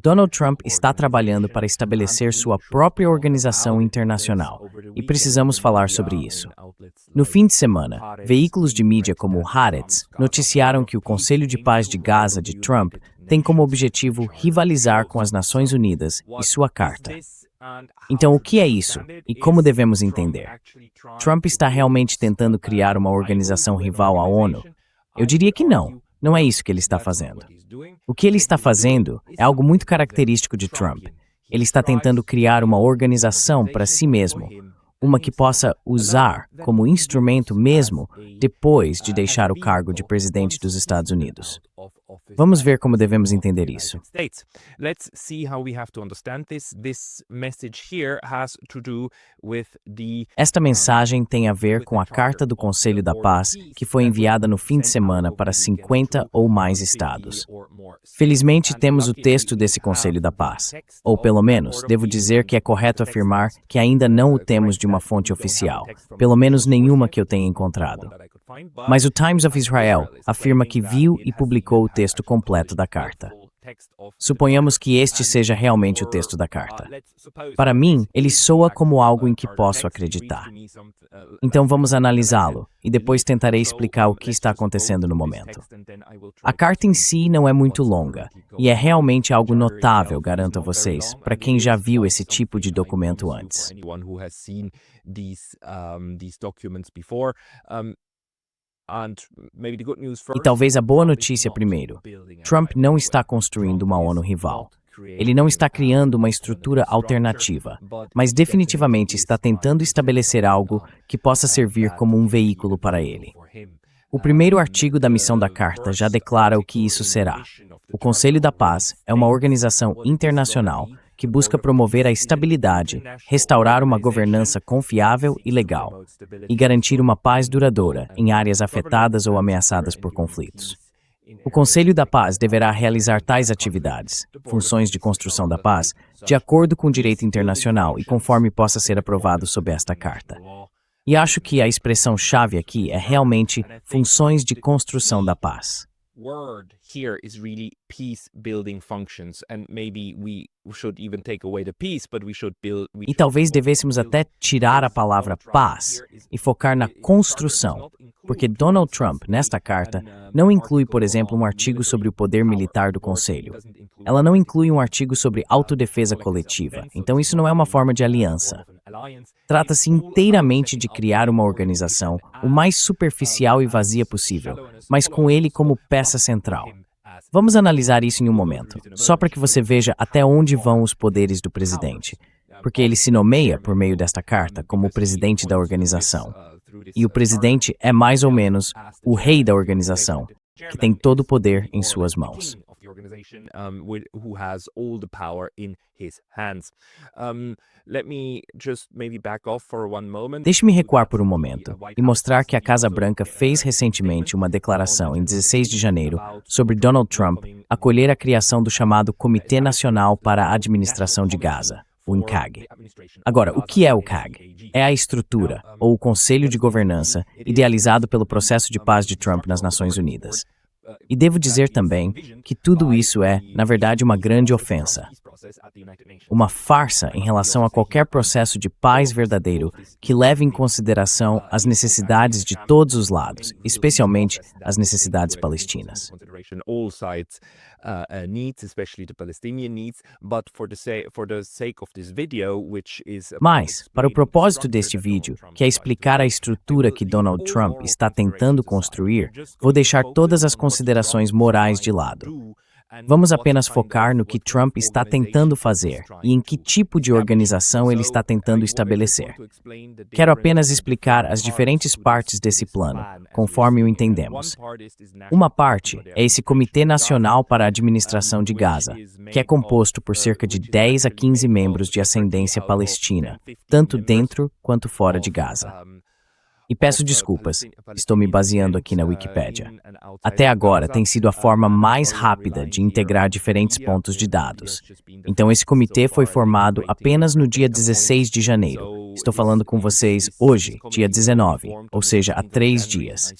Donald Trump está trabalhando para estabelecer sua própria organização internacional, e precisamos falar sobre isso. No fim de semana, veículos de mídia como o Haaretz noticiaram que o Conselho de Paz de Gaza de Trump tem como objetivo rivalizar com as Nações Unidas e sua carta. Então, o que é isso e como devemos entender? Trump está realmente tentando criar uma organização rival à ONU? Eu diria que não. Não é isso que ele está fazendo. O que ele está fazendo é algo muito característico de Trump. Ele está tentando criar uma organização para si mesmo, uma que possa usar como instrumento mesmo depois de deixar o cargo de presidente dos Estados Unidos. Vamos ver como devemos entender isso. Esta mensagem tem a ver com a Carta do Conselho da Paz, que foi enviada no fim de semana para 50 ou mais estados. Felizmente, temos o texto desse Conselho da Paz. Ou, pelo menos, devo dizer que é correto afirmar que ainda não o temos de uma fonte oficial, pelo menos nenhuma que eu tenha encontrado. Mas o Times of Israel afirma que viu e publicou o texto completo da carta. Suponhamos que este seja realmente o texto da carta. Para mim, ele soa como algo em que posso acreditar. Então vamos analisá-lo, e depois tentarei explicar o que está acontecendo no momento. A carta em si não é muito longa, e é realmente algo notável, garanto a vocês, para quem já viu esse tipo de documento antes. E talvez a boa notícia primeiro. Trump não está construindo uma ONU rival. Ele não está criando uma estrutura alternativa, mas definitivamente está tentando estabelecer algo que possa servir como um veículo para ele. O primeiro artigo da missão da carta já declara o que isso será. O Conselho da Paz é uma organização internacional que busca promover a estabilidade, restaurar uma governança confiável e legal, e garantir uma paz duradoura em áreas afetadas ou ameaçadas por conflitos. O Conselho da Paz deverá realizar tais atividades, funções de construção da paz, de acordo com o direito internacional e conforme possa ser aprovado sob esta carta. E acho que a expressão-chave aqui é realmente funções de construção da paz. Word here is really peace building functions, and maybe we should even take away the peace, but we should build. E talvez devêssemos até tirar a palavra paz e focar na construção, porque Donald Trump, nesta carta, não inclui, por exemplo, um artigo sobre o poder militar do Conselho. Ela não inclui um artigo sobre autodefesa coletiva, então isso não é uma forma de aliança. Trata-se inteiramente de criar uma organização o mais superficial e vazia possível, mas com ele como peça central. Vamos analisar isso em um momento, só para que você veja até onde vão os poderes do presidente, porque ele se nomeia, por meio desta carta, como o presidente da organização. E o presidente é mais ou menos o rei da organização, que tem todo o poder em suas mãos. Deixe-me recuar por um momento e mostrar que a Casa Branca fez recentemente uma declaração em 16 de janeiro sobre Donald Trump acolher a criação do chamado Comitê Nacional para a Administração de Gaza, o NCAG. Agora, o que é o CAG? É a estrutura, ou o Conselho de Governança, idealizado pelo processo de paz de Trump nas Nações Unidas. E devo dizer também que tudo isso é, na verdade, uma grande ofensa. Uma farsa em relação a qualquer processo de paz verdadeiro que leve em consideração as necessidades de todos os lados, especialmente as necessidades palestinas. Mas, para o propósito deste vídeo, que é explicar a estrutura que Donald Trump está tentando construir, vou deixar todas as considerações morais de lado. Vamos apenas focar no que Trump está tentando fazer e em que tipo de organização ele está tentando estabelecer. Quero apenas explicar as diferentes partes desse plano, conforme o entendemos. Uma parte é esse Comitê Nacional para a Administração de Gaza, que é composto por cerca de 10 a 15 membros de ascendência palestina, tanto dentro quanto fora de Gaza. E peço desculpas, estou me baseando aqui na Wikipédia. Até agora tem sido a forma mais rápida de integrar diferentes pontos de dados. Então esse comitê foi formado apenas no dia 16 de janeiro, Estou falando com vocês hoje, dia 19, ou seja, há 3 dias.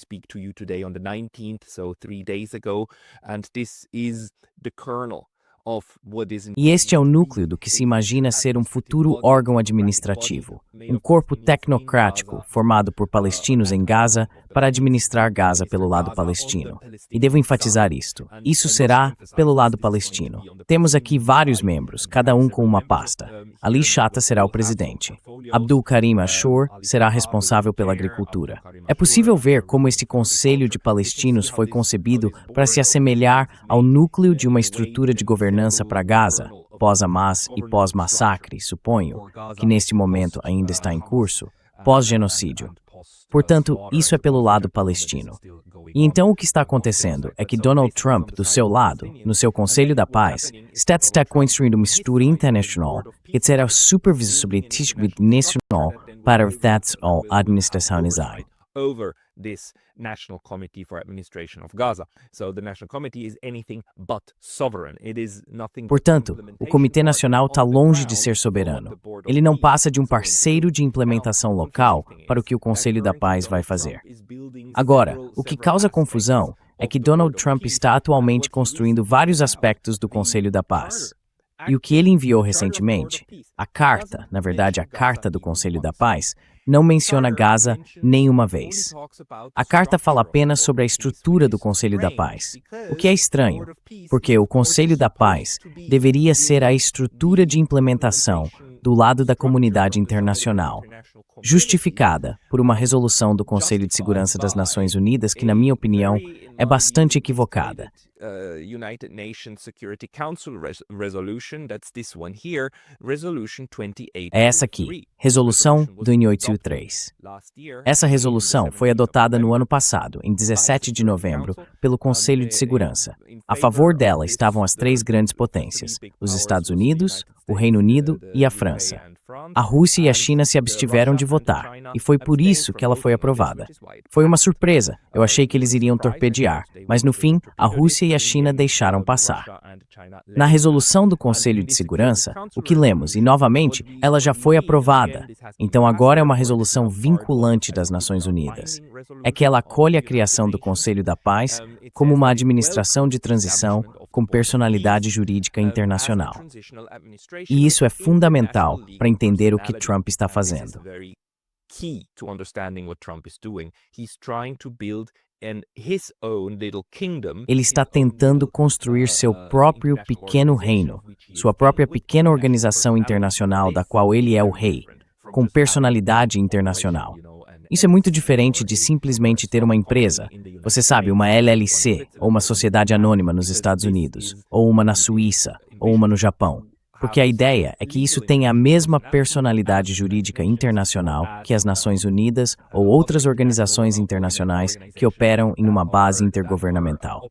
E este é o núcleo do que se imagina ser um futuro órgão administrativo, um corpo tecnocrático formado por palestinos em Gaza para administrar Gaza pelo lado palestino. E devo enfatizar isto: isso será pelo lado palestino. Temos aqui vários membros, cada um com uma pasta. Ali Shatta será o presidente. Abdul Karim Ashur será responsável pela agricultura. É possível ver como este Conselho de Palestinos foi concebido para se assemelhar ao núcleo de uma estrutura de governança para Gaza, pós-Hamas e pós-massacre, suponho, que neste momento ainda está em curso, pós-genocídio. Portanto, isso é pelo lado palestino. E então o que está acontecendo é que Donald Trump, do seu lado, no seu Conselho da Paz, está construindo uma estrutura internacional que será supervisorítica nacional para a administração de Gaza. Over this National Committee for Administration of Gaza. So the National Committee is anything but sovereign. It is nothing. Portanto, o Comitê Nacional está longe de ser soberano. Ele não passa de um parceiro de implementação local para o que o Conselho da Paz vai fazer. Agora, o que causa confusão é que Donald Trump está atualmente construindo vários aspectos do Conselho da Paz. E o que ele enviou recentemente, a carta, na verdade a carta do Conselho da Paz, não menciona Gaza nenhuma vez. A carta fala apenas sobre a estrutura do Conselho da Paz, o que é estranho, porque o Conselho da Paz deveria ser a estrutura de implementação do lado da comunidade internacional, justificada por uma resolução do Conselho de Segurança das Nações Unidas que, na minha opinião, é bastante equivocada. United Nations Security Council resolution, that's this one here, Resolution 28. É essa aqui, Resolução 283. Essa resolução foi adotada no ano passado, em 17 de novembro, pelo Conselho de Segurança. A favor dela estavam as 3 grandes potências, os Estados Unidos, o Reino Unido e a França. A Rússia e a China se abstiveram de votar, e foi por isso que ela foi aprovada. Foi uma surpresa, eu achei que eles iriam torpedear, mas no fim, a Rússia e a China deixaram passar. Na resolução do Conselho de Segurança, o que lemos, e novamente, ela já foi aprovada. Então agora é uma resolução vinculante das Nações Unidas. É que ela acolhe a criação do Conselho da Paz como uma administração de transição com personalidade jurídica internacional. E isso é fundamental para entender o que Trump está fazendo. Ele está tentando construir seu próprio pequeno reino, sua própria pequena organização internacional da qual ele é o rei, com personalidade internacional. Isso é muito diferente de simplesmente ter uma empresa, você sabe, uma LLC, ou uma sociedade anônima nos Estados Unidos, ou uma na Suíça, ou uma no Japão. Porque a ideia é que isso tenha a mesma personalidade jurídica internacional que as Nações Unidas ou outras organizações internacionais que operam em uma base intergovernamental.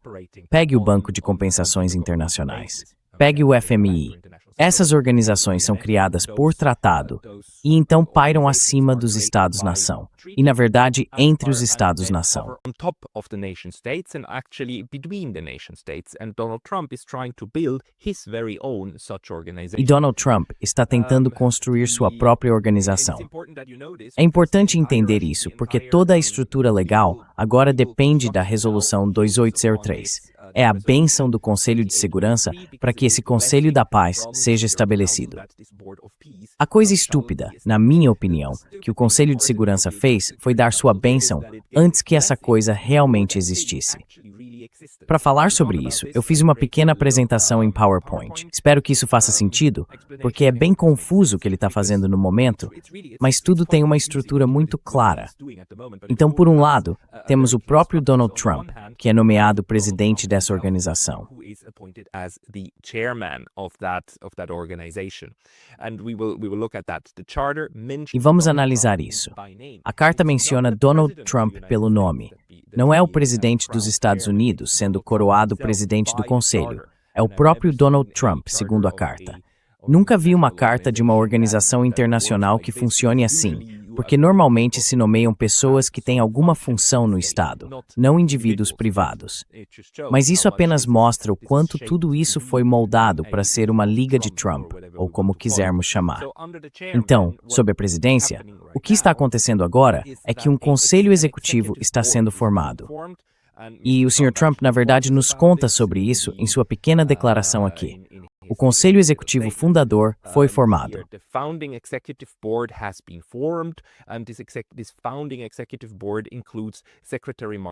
Pegue o Banco de Compensações Internacionais. Pegue o FMI. Essas organizações são criadas por tratado e então pairam acima dos Estados-nação, e na verdade entre os Estados-nação. E Donald Trump está tentando construir sua própria organização. É importante entender isso porque toda a estrutura legal agora depende da Resolução 2803. É a bênção do Conselho de Segurança para que esse Conselho da Paz seja estabelecido. A coisa estúpida, na minha opinião, que o Conselho de Segurança fez foi dar sua bênção antes que essa coisa realmente existisse. Para falar sobre isso, eu fiz uma pequena apresentação em PowerPoint. Espero que isso faça sentido, porque é bem confuso o que ele está fazendo no momento, mas tudo tem uma estrutura muito clara. Então, por um lado, temos o próprio Donald Trump, que é nomeado presidente dessa organização. E vamos analisar isso. A carta menciona Donald Trump pelo nome. Não é o presidente dos Estados Unidos sendo coroado presidente do Conselho. É o próprio Donald Trump, segundo a carta. Nunca vi uma carta de uma organização internacional que funcione assim, porque normalmente se nomeiam pessoas que têm alguma função no Estado, não indivíduos privados. Mas isso apenas mostra o quanto tudo isso foi moldado para ser uma Liga de Trump, ou como quisermos chamar. Então, sob a presidência, o que está acontecendo agora é que um conselho executivo está sendo formado. E o Sr. Trump, na verdade, nos conta sobre isso em sua pequena declaração aqui. O Conselho Executivo Fundador foi formado.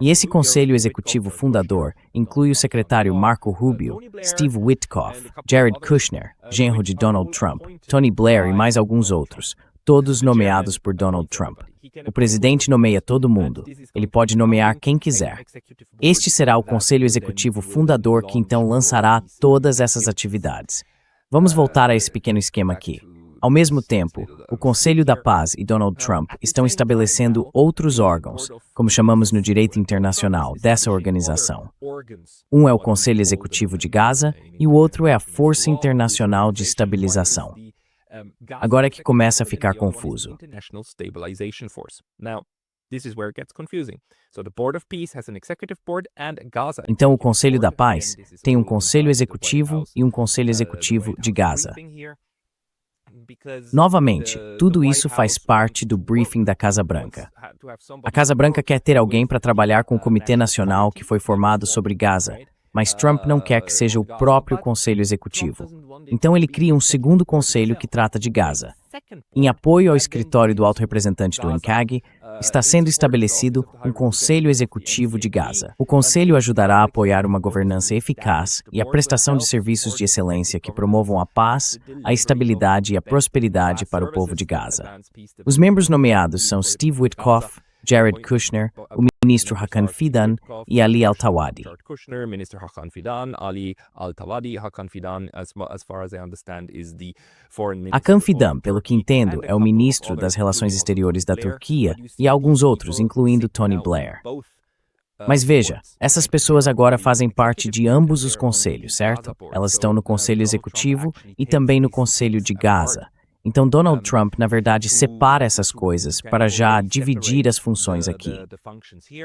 E esse Conselho Executivo Fundador inclui o secretário Marco Rubio, Steve Witkoff, Jared Kushner, genro de Donald Trump, Tony Blair e mais alguns outros, todos nomeados por Donald Trump. O presidente nomeia todo mundo. Ele pode nomear quem quiser. Este será o Conselho Executivo Fundador que então lançará todas essas atividades. Vamos voltar a esse pequeno esquema aqui. Ao mesmo tempo, o Conselho da Paz e Donald Trump estão estabelecendo outros órgãos, como chamamos no direito internacional, dessa organização. Um é o Conselho Executivo de Gaza e o outro é a Força Internacional de Estabilização. Agora é que começa a ficar confuso. Então, o Conselho da Paz tem um Conselho Executivo e um Conselho Executivo de Gaza. Novamente, tudo isso faz parte do briefing da Casa Branca. A Casa Branca quer ter alguém para trabalhar com o Comitê Nacional que foi formado sobre Gaza, mas Trump não quer que seja o próprio Conselho Executivo. Então ele cria um segundo conselho que trata de Gaza. Em apoio ao escritório do Alto Representante do INCAG, está sendo estabelecido um Conselho Executivo de Gaza. O conselho ajudará a apoiar uma governança eficaz e a prestação de serviços de excelência que promovam a paz, a estabilidade e a prosperidade para o povo de Gaza. Os membros nomeados são Steve Witkoff, Jared Kushner, o ministro Hakan Fidan e Ali Al-Tawadi. Hakan Fidan, pelo que entendo, é o ministro das Relações Exteriores da Turquia e alguns outros, incluindo Tony Blair. Mas veja, essas pessoas agora fazem parte de ambos os conselhos, certo? Elas estão no Conselho Executivo e também no Conselho de Gaza. Então Donald Trump, na verdade, separa essas coisas para já dividir as funções aqui.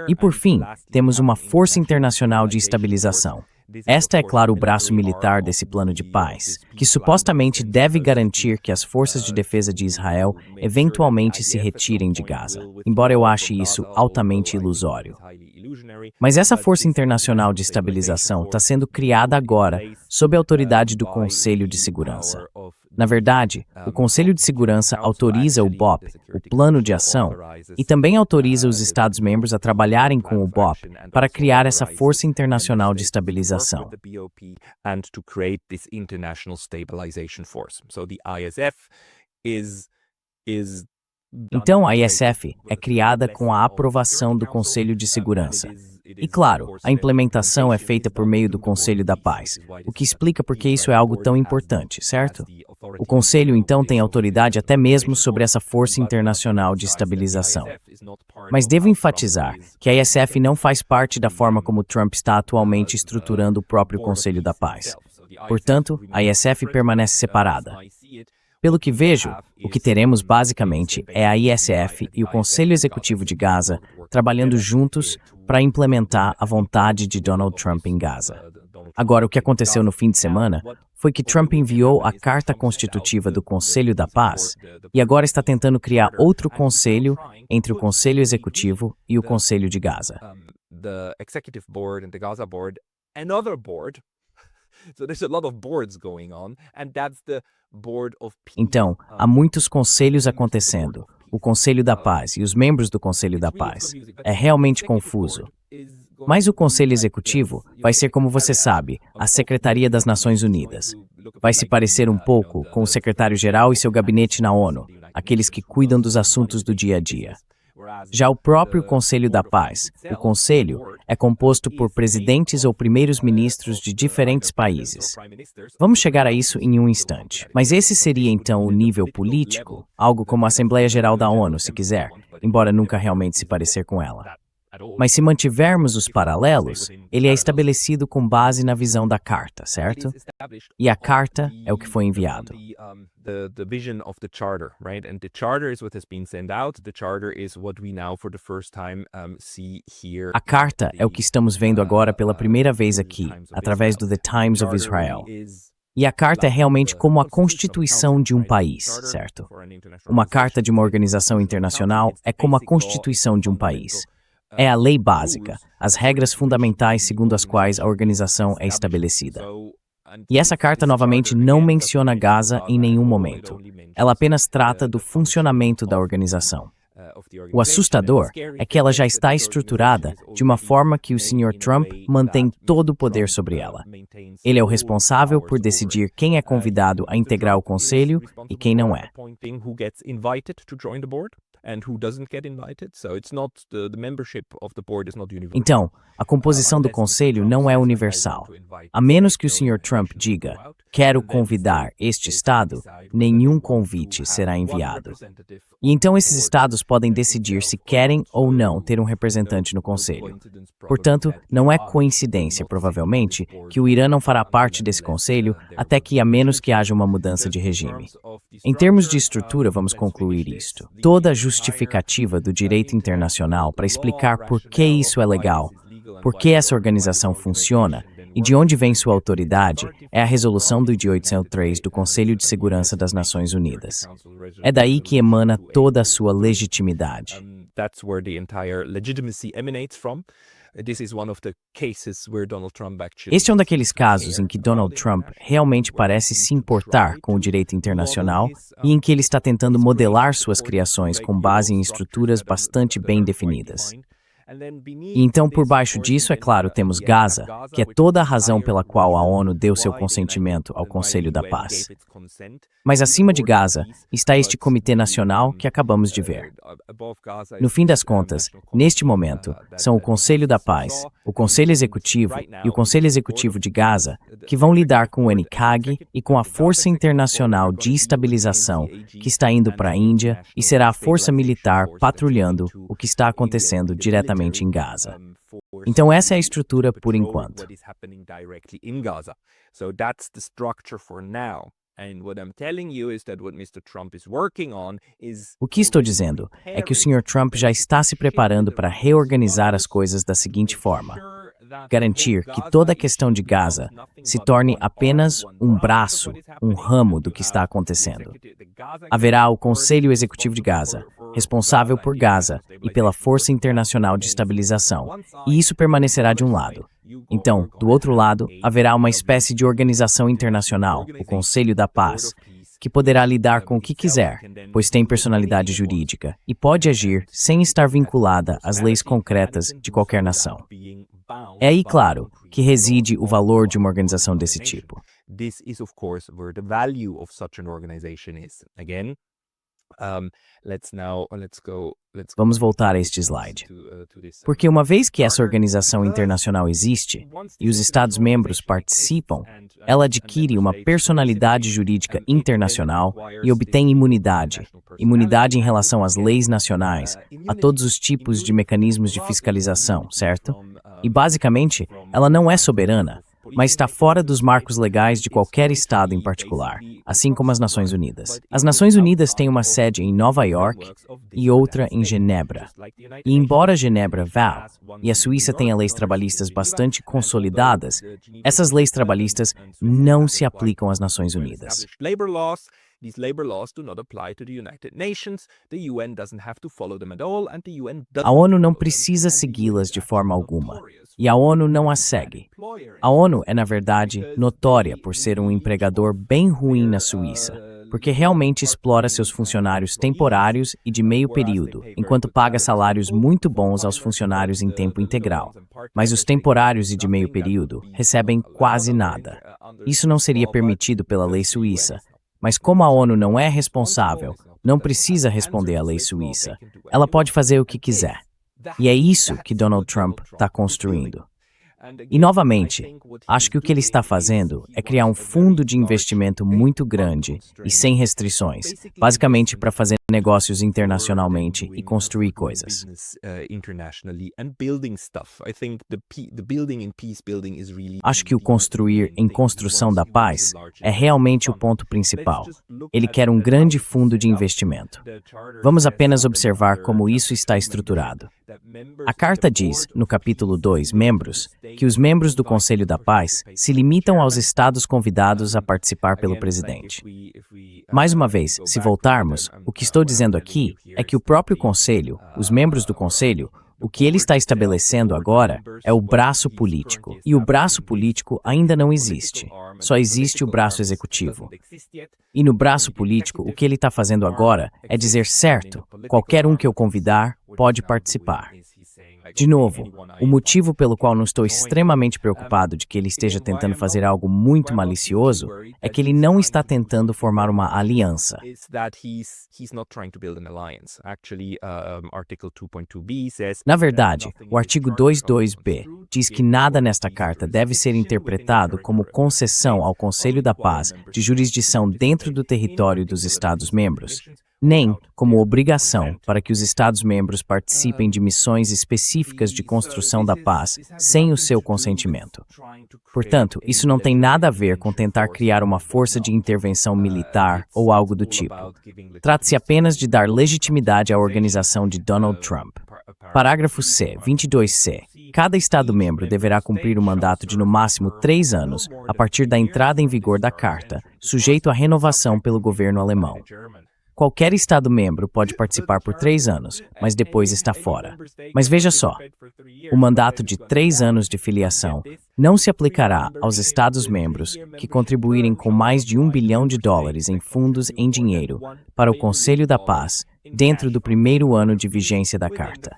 E por fim, temos uma Força Internacional de Estabilização. Esta é, claro, o braço militar desse plano de paz, que supostamente deve garantir que as forças de defesa de Israel eventualmente se retirem de Gaza, embora eu ache isso altamente ilusório. Mas essa Força Internacional de Estabilização está sendo criada agora, sob a autoridade do Conselho de Segurança. Na verdade, o Conselho de Segurança autoriza o BOP, o Plano de Ação, e também autoriza os Estados-membros a trabalharem com o BOP para criar essa Força Internacional de Estabilização. Então, a ISF é criada com a aprovação do Conselho de Segurança. E claro, a implementação é feita por meio do Conselho da Paz, o que explica por que isso é algo tão importante, certo? O Conselho, então, tem autoridade até mesmo sobre essa Força Internacional de Estabilização. Mas devo enfatizar que a ISF não faz parte da forma como Trump está atualmente estruturando o próprio Conselho da Paz. Portanto, a ISF permanece separada. Pelo que vejo, o que teremos basicamente é a ISF e o Conselho Executivo de Gaza trabalhando juntos para implementar a vontade de Donald Trump em Gaza. Agora, o que aconteceu no fim de semana foi que Trump enviou a Carta Constitutiva do Conselho da Paz e agora está tentando criar outro conselho entre o Conselho Executivo e o Conselho de Gaza. Então, há muitos conselhos acontecendo, o Conselho da Paz e os membros do Conselho da Paz. É realmente confuso. Mas o Conselho Executivo vai ser, como você sabe, a Secretaria das Nações Unidas. Vai se parecer um pouco com o secretário-geral e seu gabinete na ONU, aqueles que cuidam dos assuntos do dia a dia. Já o próprio Conselho da Paz, o Conselho, é composto por presidentes ou primeiros-ministros de diferentes países. Vamos chegar a isso em um instante. Mas esse seria então o nível político, algo como a Assembleia Geral da ONU, se quiser, embora nunca realmente se parecer com ela. Mas se mantivermos os paralelos, ele é estabelecido com base na visão da Carta, certo? E a Carta é o que foi enviado. the vision of the charter, right? And the charter is what has been sent out. The charter is what we now for the first time see here. A carta é o que estamos vendo agora pela primeira vez aqui, através do The Times of Israel. E a carta é realmente como a constituição de um país, certo? Uma carta de uma organização internacional é como a constituição de um país. É a lei básica, as regras fundamentais segundo as quais a organização é estabelecida. E essa carta novamente não menciona Gaza em nenhum momento. Ela apenas trata do funcionamento da organização. O assustador é que ela já está estruturada de uma forma que o Sr. Trump mantém todo o poder sobre ela. Ele é o responsável por decidir quem é convidado a integrar o conselho e quem não é. Então, a composição do conselho não é universal. A menos que o Sr. Trump diga, quero convidar este estado, nenhum convite será enviado. E então esses estados podem decidir se querem ou não ter um representante no conselho. Portanto, não é coincidência, provavelmente, que o Irã não fará parte desse conselho até que a menos que haja uma mudança de regime. Em termos de estrutura, vamos concluir isto. Toda a justificativa do direito internacional para explicar por que isso é legal, por que essa organização funciona e de onde vem sua autoridade é a resolução do dia 803 do Conselho de Segurança das Nações Unidas. É daí que emana toda a sua legitimidade. Este é um daqueles casos em que Donald Trump realmente parece se importar com o direito internacional e em que ele está tentando modelar suas criações com base em estruturas bastante bem definidas. E então, por baixo disso, é claro, temos Gaza, que é toda a razão pela qual a ONU deu seu consentimento ao Conselho da Paz. Mas acima de Gaza está este Comitê Nacional que acabamos de ver. No fim das contas, neste momento, são o Conselho da Paz, o Conselho Executivo e o Conselho Executivo de Gaza que vão lidar com o NCAG e com a Força Internacional de Estabilização que está indo para a Índia e será a força militar patrulhando o que está acontecendo diretamente em Gaza. Então essa é a estrutura por enquanto. O que estou dizendo é que o Sr. Trump já está se preparando para reorganizar as coisas da seguinte forma: garantir que toda a questão de Gaza se torne apenas um braço, um ramo do que está acontecendo. Haverá o Conselho Executivo de Gaza, responsável por Gaza e pela Força Internacional de Estabilização, e isso permanecerá de um lado. Então, do outro lado, haverá uma espécie de organização internacional, o Conselho da Paz, que poderá lidar com o que quiser, pois tem personalidade jurídica e pode agir sem estar vinculada às leis concretas de qualquer nação. É aí, claro, que reside o valor de uma organização desse tipo. Vamos voltar a este slide. Porque uma vez que essa organização internacional existe e os Estados-membros participam, ela adquire uma personalidade jurídica internacional e obtém imunidade. Imunidade em relação às leis nacionais, a todos os tipos de mecanismos de fiscalização, certo? E basicamente, ela não é soberana, mas está fora dos marcos legais de qualquer estado em particular, assim como as Nações Unidas. As Nações Unidas têm uma sede em Nova York e outra em Genebra. E embora Genebra vá, e a Suíça tenha leis trabalhistas bastante consolidadas, essas leis trabalhistas não se aplicam às Nações Unidas. These labor laws do not apply to the United Nations. The UN doesn't have to follow them at all, and the UN doesn't. A ONU não precisa segui-las de forma alguma, e a ONU não as segue. A ONU é, na verdade, notória por ser um empregador bem ruim na Suíça, porque realmente explora seus funcionários temporários e de meio período, enquanto paga salários muito bons aos funcionários em tempo integral. Mas os temporários e de meio período recebem quase nada. Isso não seria permitido pela lei suíça. Mas como a ONU não é responsável, não precisa responder à lei suíça. Ela pode fazer o que quiser. E é isso que Donald Trump está construindo. E, novamente, acho que o que ele está fazendo é criar um fundo de investimento muito grande e sem restrições, basicamente para fazer negócios internacionalmente e construir coisas. Acho que o construir em construção da paz é realmente o ponto principal. Ele quer um grande fundo de investimento. Vamos apenas observar como isso está estruturado. A carta diz, no capítulo 2, membros, que os membros do Conselho da Paz se limitam aos estados convidados a participar pelo presidente. Mais uma vez, se voltarmos, o que estou dizendo aqui é que o próprio Conselho, os membros do Conselho, o que ele está estabelecendo agora é o braço político. E o braço político ainda não existe. Só existe o braço executivo. E no braço político, o que ele está fazendo agora é dizer, certo, qualquer um que eu convidar pode participar. De novo, o motivo pelo qual não estou extremamente preocupado de que ele esteja tentando fazer algo muito malicioso é que ele não está tentando formar uma aliança. Na verdade, o artigo 2.2b diz que nada nesta carta deve ser interpretado como concessão ao Conselho da Paz de jurisdição dentro do território dos Estados-membros, nem como obrigação para que os Estados-membros participem de missões específicas de construção da paz sem o seu consentimento. Portanto, isso não tem nada a ver com tentar criar uma força de intervenção militar ou algo do tipo. Trata-se apenas de dar legitimidade à organização de Donald Trump. Parágrafo C, 22C. Cada Estado-membro deverá cumprir um mandato de no máximo 3 anos a partir da entrada em vigor da Carta, sujeito à renovação pelo governo alemão. Qualquer Estado-membro pode participar por 3 anos, mas depois está fora. Mas veja só, o mandato de 3 anos de filiação não se aplicará aos Estados-membros que contribuírem com mais de $1 bilhão em fundos em dinheiro para o Conselho da Paz dentro do primeiro ano de vigência da Carta.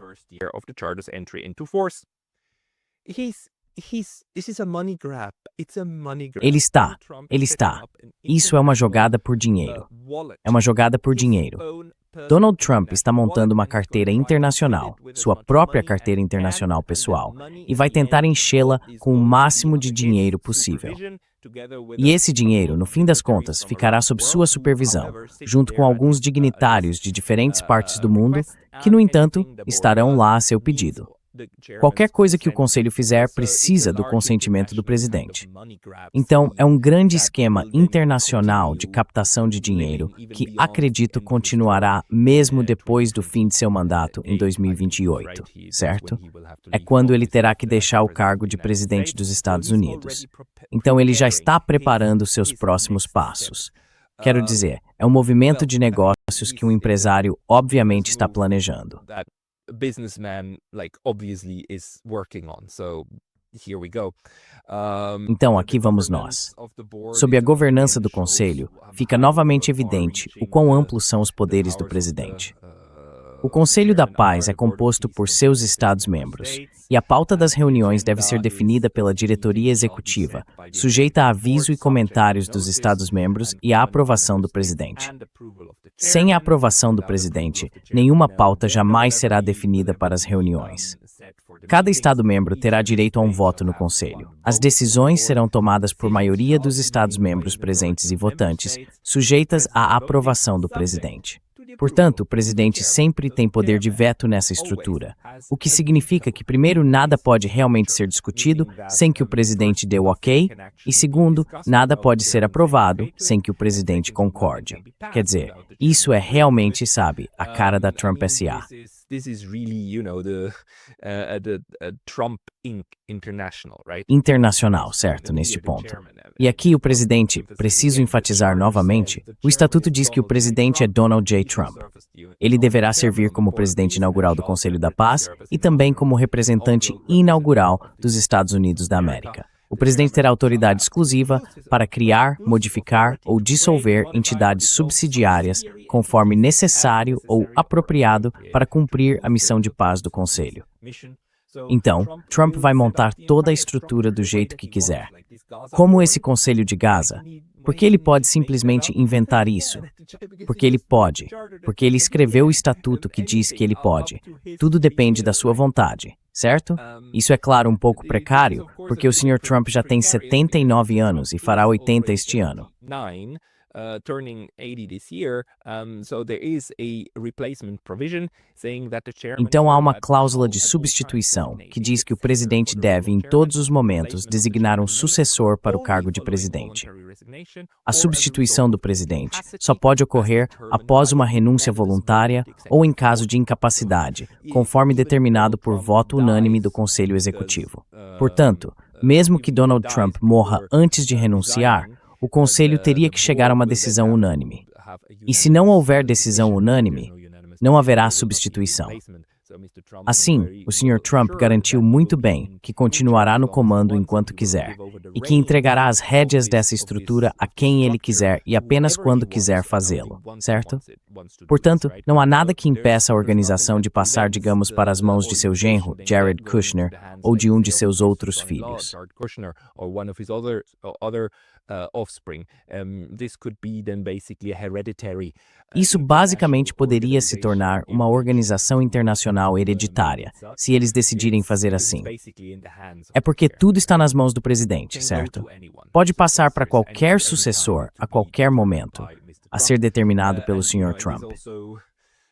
Ele está. Isso é uma jogada por dinheiro. É uma jogada por dinheiro. Donald Trump está montando uma carteira internacional, sua própria carteira internacional pessoal, e vai tentar enchê-la com o máximo de dinheiro possível. E esse dinheiro, no fim das contas, ficará sob sua supervisão, junto com alguns dignitários de diferentes partes do mundo, que, no entanto, estarão lá a seu pedido. Qualquer coisa que o Conselho fizer precisa do consentimento do presidente. Então, é um grande esquema internacional de captação de dinheiro que, acredito, continuará mesmo depois do fim de seu mandato em 2028, certo? É quando ele terá que deixar o cargo de presidente dos Estados Unidos. Então, ele já está preparando seus próximos passos. Quero dizer, é um movimento de negócios que um empresário obviamente está planejando. Businessman obviously is working on. So here we go. Então aqui vamos nós. Sob a governança do Conselho, fica novamente evidente o quão amplos são os poderes do presidente. O Conselho da Paz é composto por seus Estados-membros, e a pauta das reuniões deve ser definida pela diretoria executiva, sujeita a aviso e comentários dos Estados-membros e à aprovação do presidente. Sem a aprovação do presidente, nenhuma pauta jamais será definida para as reuniões. Cada Estado-membro terá direito a um voto no Conselho. As decisões serão tomadas por maioria dos Estados-membros presentes e votantes, sujeitas à aprovação do presidente. Portanto, o presidente sempre tem poder de veto nessa estrutura, o que significa que, primeiro, nada pode realmente ser discutido sem que o presidente dê o ok, e, segundo, nada pode ser aprovado sem que o presidente concorde. Quer dizer, isso é realmente, sabe, a cara da Trump S.A. This is really, the Trump Inc. International, right? Internacional, certo, neste ponto. E aqui o presidente, preciso enfatizar novamente, o estatuto diz que o presidente é Donald J. Trump. Ele deverá servir como presidente inaugural do Conselho da Paz e também como representante inaugural dos Estados Unidos da América. O presidente terá autoridade exclusiva para criar, modificar ou dissolver entidades subsidiárias conforme necessário ou apropriado para cumprir a missão de paz do Conselho. Então, Trump vai montar toda a estrutura do jeito que quiser. Como esse Conselho de Gaza? Porque ele pode simplesmente inventar isso. Porque ele pode. Porque ele escreveu o estatuto que diz que ele pode. Tudo depende da sua vontade. certo? Isso é claro um pouco precário, porque o Sr. Trump já tem 79 anos e fará 80 este ano. Turning 80 this year, so there is a replacement provision saying that the chairman Então há uma cláusula de substituição que diz que o presidente deve, em todos os momentos, designar um sucessor para o cargo de presidente. A substituição do presidente só pode ocorrer após uma renúncia voluntária ou em caso de incapacidade, conforme determinado por voto unânime do Conselho Executivo. Portanto, mesmo que Donald Trump morra antes de renunciar, o Conselho teria que chegar a uma decisão unânime. E se não houver decisão unânime, não haverá substituição. Assim, o Sr. Trump garantiu muito bem que continuará no comando enquanto quiser, e que entregará as rédeas dessa estrutura a quem ele quiser e apenas quando quiser fazê-lo, certo? Portanto, não há nada que impeça a organização de passar, digamos, para as mãos de seu genro, Jared Kushner, ou de um de seus outros filhos. Isso basicamente poderia se tornar uma organização internacional hereditária, se eles decidirem fazer assim. É porque tudo está nas mãos do presidente, certo? Pode passar para qualquer sucessor, a qualquer momento, a ser determinado pelo Sr. Trump.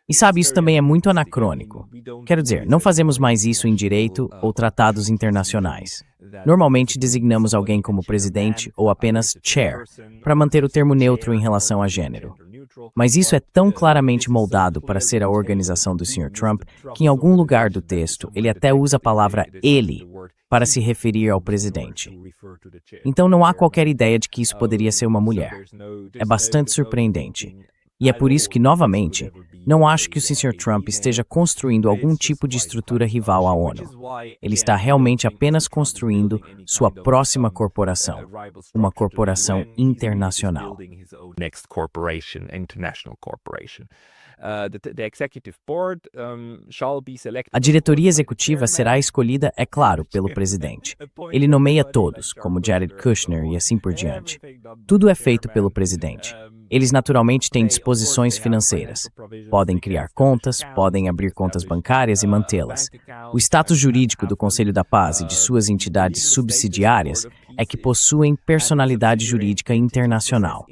E sabe, isso também é muito anacrônico. Quero dizer, não fazemos mais isso em direito ou tratados internacionais. Normalmente designamos alguém como presidente ou apenas chair, para manter o termo neutro em relação a gênero. Mas isso é tão claramente moldado para ser a organização do Sr. Trump que em algum lugar do texto ele até usa a palavra ele para se referir ao presidente. Então não há qualquer ideia de que isso poderia ser uma mulher. É bastante surpreendente. E é por isso que, novamente, não acho que o Sr. Trump esteja construindo algum tipo de estrutura rival à ONU. Ele está realmente apenas construindo sua próxima corporação, uma corporação internacional. A diretoria executiva será escolhida, é claro, pelo presidente. Ele nomeia todos, como Jared Kushner e assim por diante. Tudo é feito pelo presidente. Eles naturalmente têm disposições financeiras. Podem criar contas, podem abrir contas bancárias e mantê-las. O status jurídico do Conselho da Paz e de suas entidades subsidiárias é que possuem personalidade jurídica internacional.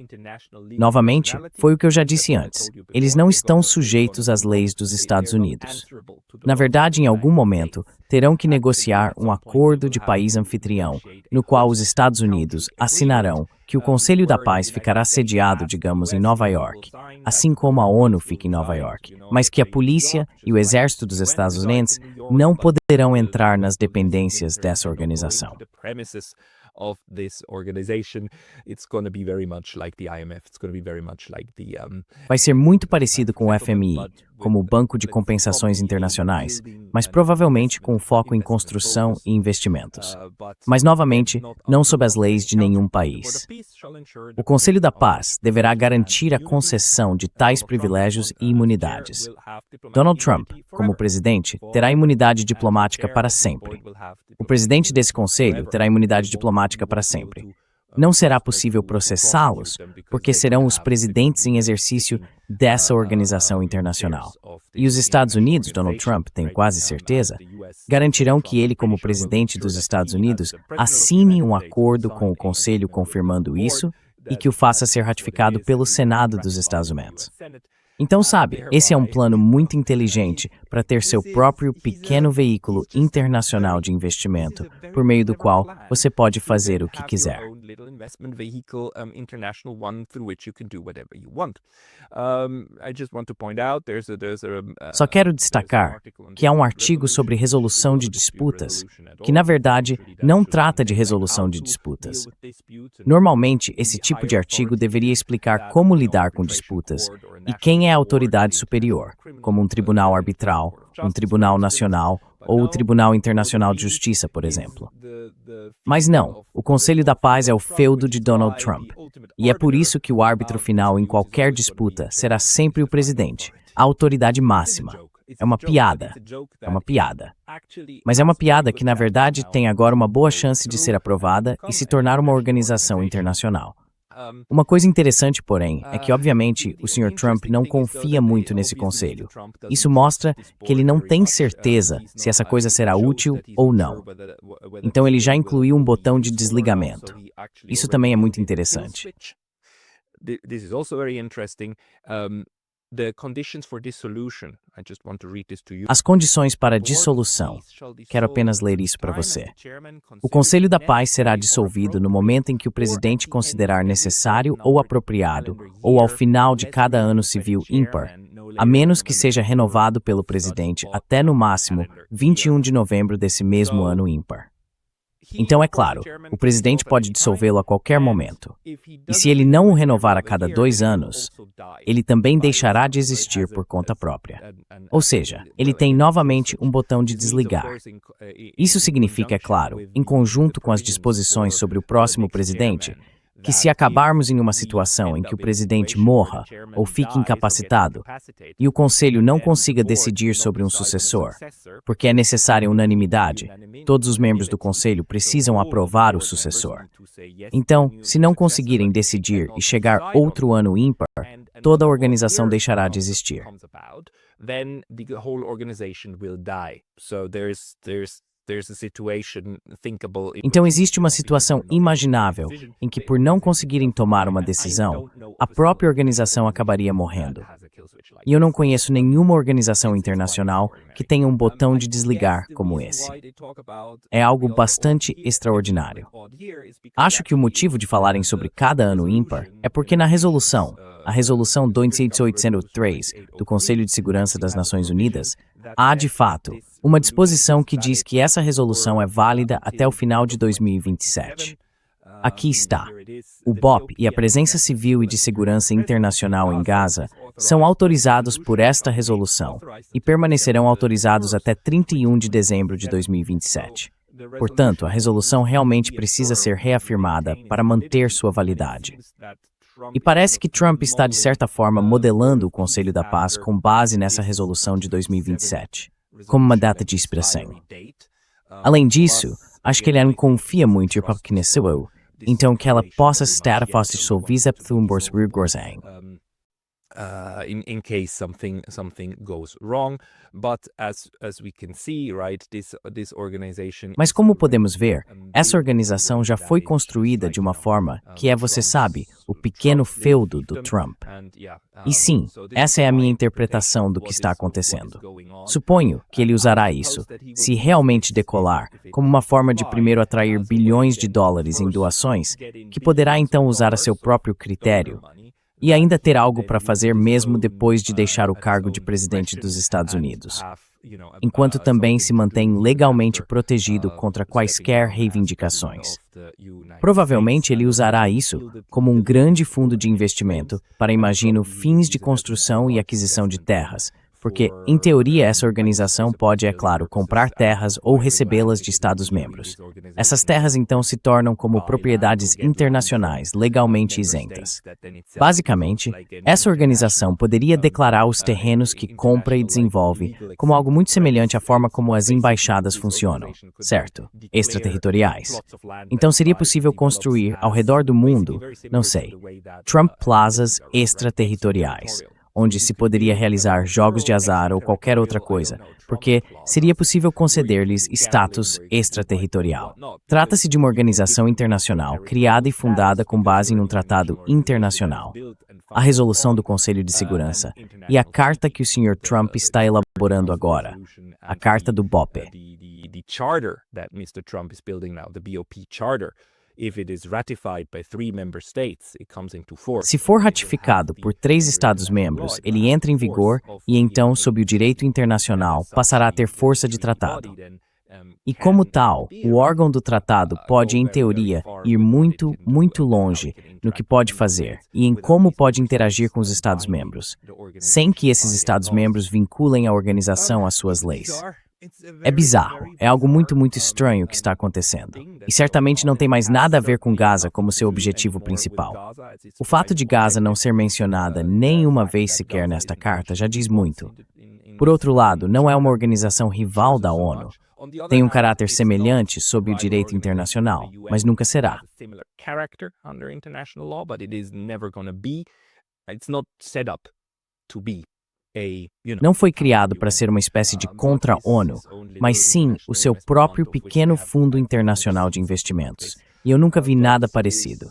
Novamente, foi o que eu já disse antes. Eles não estão sujeitos às leis dos Estados Unidos. Na verdade, em algum momento, terão que negociar um acordo de país anfitrião, no qual os Estados Unidos assinarão que o Conselho da Paz ficará sediado, digamos, em Nova York, assim como a ONU fica em Nova York, mas que a polícia e o exército dos Estados Unidos não poderão entrar nas dependências dessa organização. Of this organization, it's going to be very much like the IMF. It's going to be very much like the Vai ser muito parecido com o FMI, como o Banco de Compensações Internacionais, mas provavelmente com foco em construção e investimentos. Mas, novamente, não sob as leis de nenhum país. O Conselho da Paz deverá garantir a concessão de tais privilégios e imunidades. Donald Trump, como presidente, terá imunidade diplomática para sempre. O presidente desse conselho terá imunidade diplomática para sempre. Não será possível processá-los, porque serão os presidentes em exercício dessa organização internacional. E os Estados Unidos, Donald Trump, tenho quase certeza, garantirão que ele, como presidente dos Estados Unidos, assine um acordo com o Conselho confirmando isso e que o faça ser ratificado pelo Senado dos Estados Unidos. Então, sabe, esse é um plano muito inteligente para ter seu próprio pequeno veículo internacional de investimento, por meio do qual você pode fazer o que quiser. Só quero destacar que há um artigo sobre resolução de disputas, que na verdade não trata de resolução de disputas. Normalmente, esse tipo de artigo deveria explicar como lidar com disputas e quem é a autoridade superior, como um tribunal arbitral, um tribunal nacional ou o Tribunal Internacional de Justiça, por exemplo. Mas não, o Conselho da Paz é o feudo de Donald Trump, e é por isso que o árbitro final em qualquer disputa será sempre o presidente, a autoridade máxima. É uma piada. É uma piada. Mas é uma piada que, na verdade, tem agora uma boa chance de ser aprovada e se tornar uma organização internacional. Uma coisa interessante, porém, é que, obviamente, o Sr. Trump não confia muito nesse conselho. Isso mostra que ele não tem certeza se essa coisa será útil ou não. Então, ele já incluiu um botão de desligamento. Isso também é muito interessante. This is also very interesting. The conditions for dissolution. I just want to read this to you. As condições para dissolução. Quero apenas ler isso para você. O Conselho da Paz será dissolvido no momento em que o presidente considerar necessário ou apropriado, ou ao final de cada ano civil ímpar, a menos que seja renovado pelo presidente até no máximo 21 de novembro desse mesmo ano ímpar. Então, é claro, o presidente pode dissolvê-lo a qualquer momento. E se ele não o renovar a cada 2 anos, ele também deixará de existir por conta própria. Ou seja, ele tem novamente um botão de desligar. Isso significa, é claro, em conjunto com as disposições sobre o próximo presidente, que se acabarmos em uma situação em que o presidente morra ou fique incapacitado e o Conselho não consiga decidir sobre um sucessor, porque é necessária unanimidade, todos os membros do Conselho precisam aprovar o sucessor. Então, se não conseguirem decidir e chegar outro ano ímpar, toda a organização deixará de existir. Then the whole organization will die. So there's a situation thinkable. Então existe uma situação imaginável em que, por não conseguirem tomar uma decisão, a própria organização acabaria morrendo. E eu não conheço nenhuma organização internacional que tenha um botão de desligar como esse. É algo bastante extraordinário. Acho que o motivo de falarem sobre cada ano ímpar é porque na resolução, a Resolução 2803 do Conselho de Segurança das Nações Unidas, há, de fato, uma disposição que diz que essa resolução é válida até o final de 2027. Aqui está. O BOP e a presença civil e de segurança internacional em Gaza são autorizados por esta resolução e permanecerão autorizados até 31 de dezembro de 2027. Portanto, a resolução realmente precisa ser reafirmada para manter sua validade. E parece que Trump está, de certa forma, modelando o Conselho da Paz com base nessa resolução de 2027, como uma data de expiração. Além disso, acho que ele não confia muito em Republicanismo, então que ela possa estar a fase dissolvida por Gorzang. In case something goes wrong, but as we can see, right, this organization. Mas como podemos ver, essa organização já foi construída de uma forma que é, você sabe, o pequeno feudo do Trump. E sim, essa é a minha interpretação do que está acontecendo. Suponho que ele usará isso, se realmente decolar, como uma forma de primeiro atrair bilhões de dólares em doações, que poderá então usar a seu próprio critério, e ainda ter algo para fazer mesmo depois de deixar o cargo de presidente dos Estados Unidos, enquanto também se mantém legalmente protegido contra quaisquer reivindicações. Provavelmente ele usará isso como um grande fundo de investimento para, imagino, fins de construção e aquisição de terras, porque, em teoria, essa organização pode, é claro, comprar terras ou recebê-las de Estados-membros. Essas terras, então, se tornam como propriedades internacionais legalmente isentas. Basicamente, essa organização poderia declarar os terrenos que compra e desenvolve como algo muito semelhante à forma como as embaixadas funcionam, certo? Extraterritoriais. Então, seria possível construir, ao redor do mundo, não sei, Trump Plazas extraterritoriais, onde se poderia realizar jogos de azar ou qualquer outra coisa, porque seria possível conceder-lhes status extraterritorial. Trata-se de uma organização internacional criada e fundada com base em um tratado internacional, a resolução do Conselho de Segurança e a carta que o Sr. Trump está elaborando agora, a carta do BOP. The charter that Mr. Trump is building now, the BOP charter. If it is ratified by 3 member states, it comes into force. Se for ratificado por 3 Estados-membros, ele entra em vigor e então, sob o direito internacional, passará a ter força de tratado. E como tal, o órgão do tratado pode, em teoria, ir muito, muito longe no que pode fazer e em como pode interagir com os Estados-membros, sem que esses Estados-membros vinculem a organização às suas leis. É bizarro, é algo muito, muito estranho que está acontecendo. E certamente não tem mais nada a ver com Gaza como seu objetivo principal. O fato de Gaza não ser mencionada nem uma vez sequer nesta carta já diz muito. Por outro lado, não é uma organização rival da ONU, Tem um caráter semelhante sob o direito internacional, mas nunca será. Não foi criado para ser uma espécie de contra-ONU, mas sim o seu próprio pequeno fundo internacional de investimentos. E eu nunca vi nada parecido.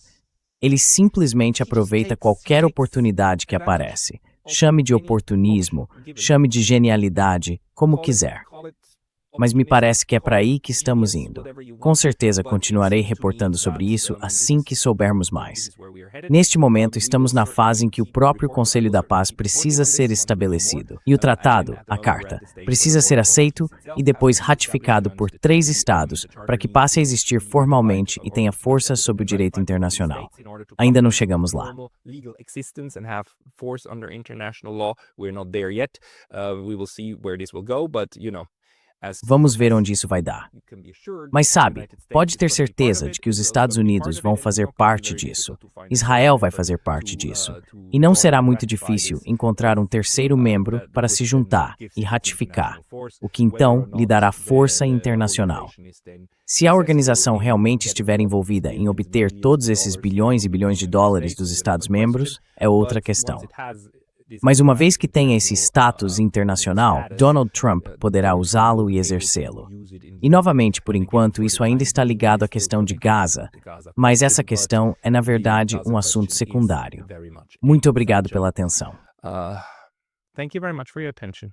Ele simplesmente aproveita qualquer oportunidade que aparece. Chame de oportunismo, chame de genialidade, como quiser. Mas me parece que é para aí que estamos indo. Com certeza continuarei reportando sobre isso assim que soubermos mais. Neste momento, estamos na fase em que o próprio Conselho da Paz precisa ser estabelecido. E o tratado, a carta, precisa ser aceito e depois ratificado por 3 estados para que passe a existir formalmente e tenha força sob o direito internacional. Ainda não chegamos lá. Vamos ver onde isso vai dar. Mas sabe, pode ter certeza de que os Estados Unidos vão fazer parte disso. Israel vai fazer parte disso. E não será muito difícil encontrar um terceiro membro para se juntar e ratificar, o que então lhe dará força internacional. Se a organização realmente estiver envolvida em obter todos esses bilhões e bilhões de dólares dos Estados-membros, é outra questão. Mas uma vez que tenha esse status internacional, Donald Trump poderá usá-lo e exercê-lo. E novamente, por enquanto, isso ainda está ligado à questão de Gaza, mas essa questão é, na verdade, um assunto secundário. Muito obrigado pela atenção. Thank you very much for your attention.